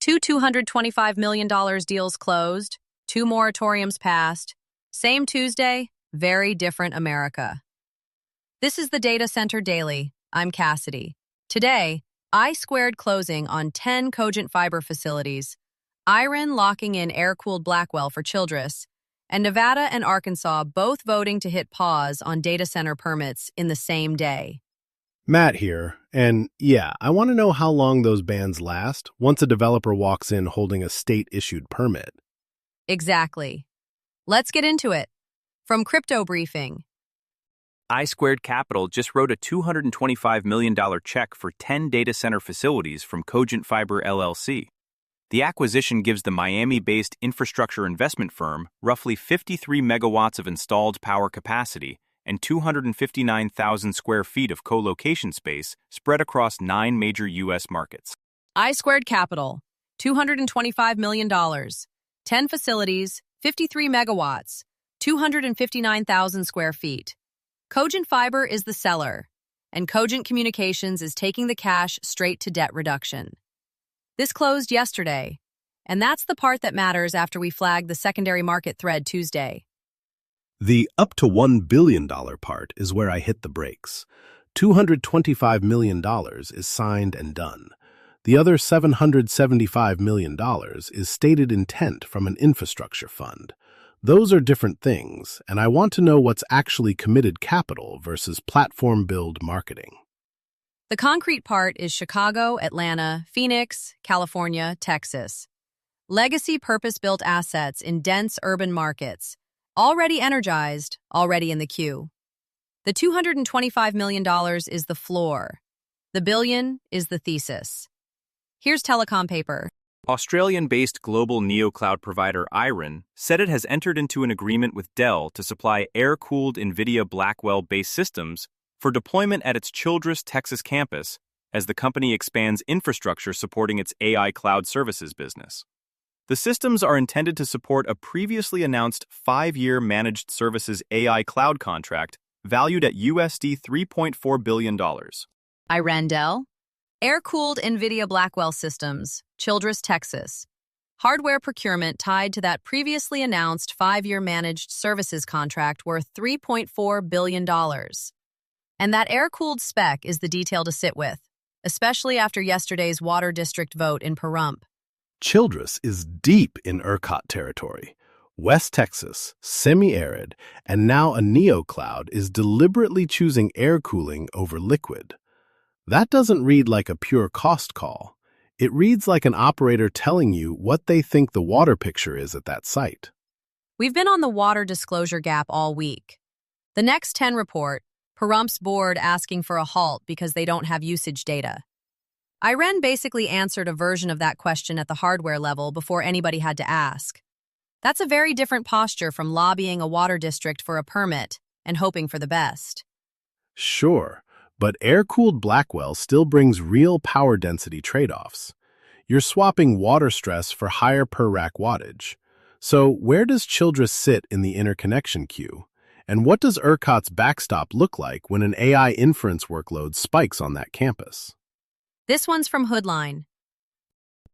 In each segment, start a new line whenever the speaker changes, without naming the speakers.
Two $225 million deals closed, two moratoriums passed. Same Tuesday, very different America. This is the Data Center Daily. I'm Cassidy. Today, I-squared closing on 10 Cogent Fiber facilities, Iren locking in air-cooled Blackwell for Childress, and Nevada and Arkansas both voting to hit pause on data center permits in the same day.
Matt here, and yeah, I want to know how long those bans last once a developer walks in holding a state-issued permit.
Exactly. Let's get into it. From Crypto Briefing.
I-squared Capital just wrote a $225 million check for 10 data center facilities from Cogent Fiber LLC. The acquisition gives the Miami-based infrastructure investment firm roughly 53 megawatts of installed power capacity and 259,000 square feet of co-location space spread across 9 major U.S. markets.
I-squared Capital, $225 million, 10 facilities, 53 megawatts, 259,000 square feet. Cogent Fiber is the seller, and Cogent Communications is taking the cash straight to debt reduction. This closed yesterday, and that's the part that matters after we flagged the secondary market thread Tuesday.
The up to $1 billion part is where I hit the brakes. $225 million is signed and done. The other $775 million is stated intent from an infrastructure fund. Those are different things, and I want to know what's actually committed capital versus platform build marketing.
The concrete part is Chicago, Atlanta, Phoenix, California, Texas. Legacy purpose-built assets in dense urban markets, already energized, already in the queue. The $225 million is the floor. The billion is the thesis. Here's Telecompaper.
Australian-based global neocloud provider Iren said it has entered into an agreement with Dell to supply air-cooled Nvidia Blackwell-based systems for deployment at its Childress, Texas campus as the company expands infrastructure supporting its AI cloud services business. The systems are intended to support a previously announced 5-year managed services AI cloud contract valued at USD $3.4 billion.
Iren Dell. Air-cooled Nvidia Blackwell systems, Childress, Texas. Hardware procurement tied to that previously announced 5-year managed services contract worth $3.4 billion. And that air-cooled spec is the detail to sit with, especially after yesterday's water district vote in Pahrump.
Childress is deep in ERCOT territory. West Texas, semi-arid, and now a neocloud is deliberately choosing air cooling over liquid. That doesn't read like a pure cost call. It reads like an operator telling you what they think the water picture is at that site.
We've been on the water disclosure gap all week. The Next 10 report, Pahrump's board asking for a halt because they don't have usage data. Iren basically answered a version of that question at the hardware level before anybody had to ask. That's a very different posture from lobbying a water district for a permit and hoping for the best.
Sure, but air-cooled Blackwell still brings real power density trade-offs. You're swapping water stress for higher per-rack wattage. So where does Childress sit in the interconnection queue? And what does ERCOT's backstop look like when an AI inference workload spikes on that campus?
This one's from Hoodline.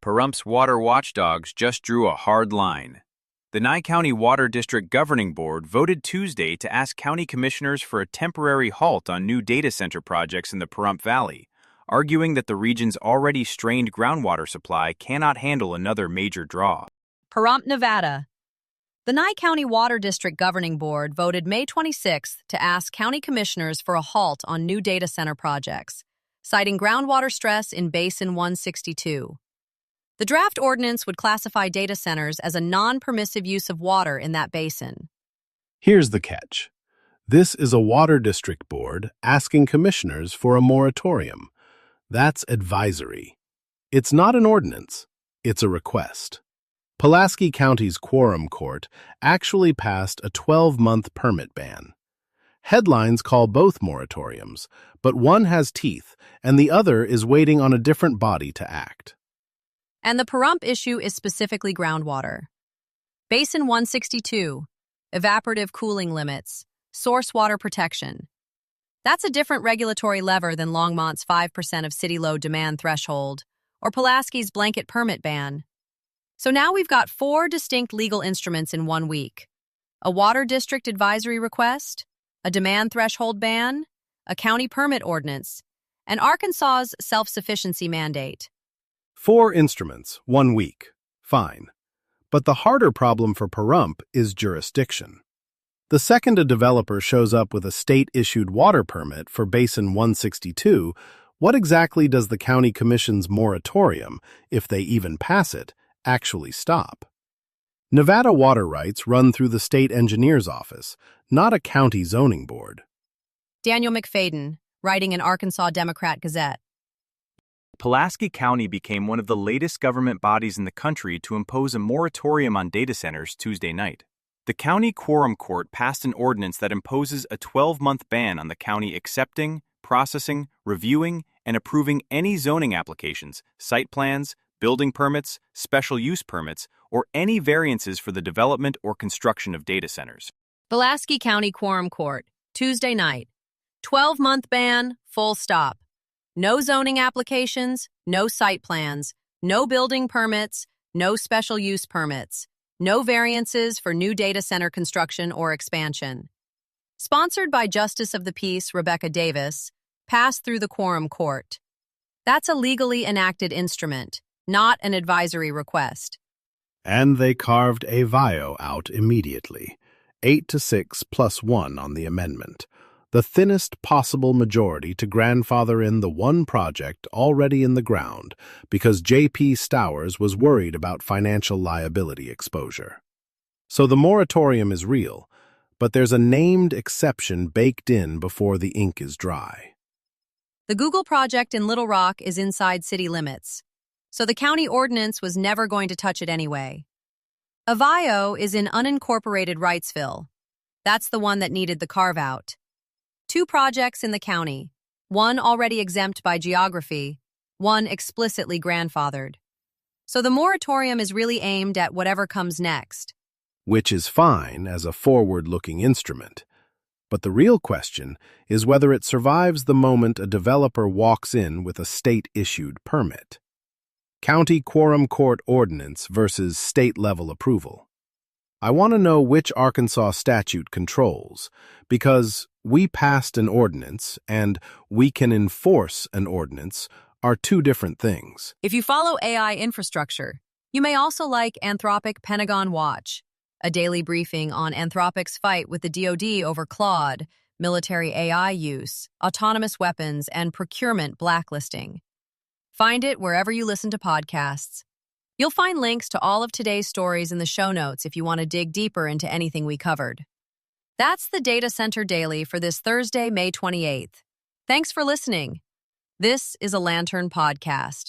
Pahrump's water watchdogs just drew a hard line. The Nye County Water District Governing Board voted Tuesday to ask county commissioners for a temporary halt on new data center projects in the Pahrump Valley, arguing that the region's already strained groundwater supply cannot handle another major draw.
Pahrump, Nevada. The Nye County Water District Governing Board voted May 26th to ask county commissioners for a halt on new data center projects, citing groundwater stress in Basin 162. The draft ordinance would classify data centers as a non-permissive use of water in that basin.
Here's the catch. This is a water district board asking commissioners for a moratorium. That's advisory. It's not an ordinance. It's a request. Pulaski County's Quorum Court actually passed a 12-month permit ban. Headlines call both moratoriums, but one has teeth and the other is waiting on a different body to act.
And the Pahrump issue is specifically groundwater. Basin 162, evaporative cooling limits, source water protection. That's a different regulatory lever than Longmont's 5% of city load demand threshold, or Pulaski's blanket permit ban. So now we've got 4 distinct legal instruments in 1 week: a water district advisory request, a demand threshold ban, a county permit ordinance, and Arkansas's self-sufficiency mandate.
4 instruments, 1 week. Fine. But the harder problem for Pahrump is jurisdiction. The second a developer shows up with a state-issued water permit for Basin 162, what exactly does the county commission's moratorium, if they even pass it, actually stop? Nevada water rights run through the state engineer's office, not a county zoning board.
Daniel McFadden, writing in Arkansas Democrat-Gazette.
Pulaski County became one of the latest government bodies in the country to impose a moratorium on data centers Tuesday night. The County Quorum Court passed an ordinance that imposes a 12-month ban on the county accepting, processing, reviewing, and approving any zoning applications, site plans, building permits, special use permits, or any variances for the development or construction of data centers.
Pulaski County Quorum Court, Tuesday night. 12-month ban, full stop. No zoning applications, no site plans, no building permits, no special use permits, no variances for new data center construction or expansion. Sponsored by Justice of the Peace Rebecca Davis, passed through the Quorum Court. That's a legally enacted instrument, not an advisory request.
And they carved a VIO out immediately, 8-6 plus 1 on the amendment, the thinnest possible majority to grandfather in the one project already in the ground because J.P. Stowers was worried about financial liability exposure. So the moratorium is real, but there's a named exception baked in before the ink is dry.
The Google project in Little Rock is inside city limits, so the county ordinance was never going to touch it anyway. A VIO is in unincorporated Wrightsville. That's the one that needed the carve-out. 2 projects in the county, one already exempt by geography, one explicitly grandfathered. So the moratorium is really aimed at whatever comes next.
Which is fine as a forward-looking instrument. But the real question is whether it survives the moment a developer walks in with a state-issued permit. County Quorum Court ordinance versus state-level approval. I want to know which Arkansas statute controls, because we passed an ordinance and we can enforce an ordinance are 2 different things.
If you follow AI infrastructure, you may also like Anthropic Pentagon Watch, a daily briefing on Anthropic's fight with the DoD over Claude, military AI use, autonomous weapons, and procurement blacklisting. Find it wherever you listen to podcasts. You'll find links to all of today's stories in the show notes if you want to dig deeper into anything we covered. That's the Data Center Daily for this Thursday, May 28th. Thanks for listening. This is a Lantern podcast.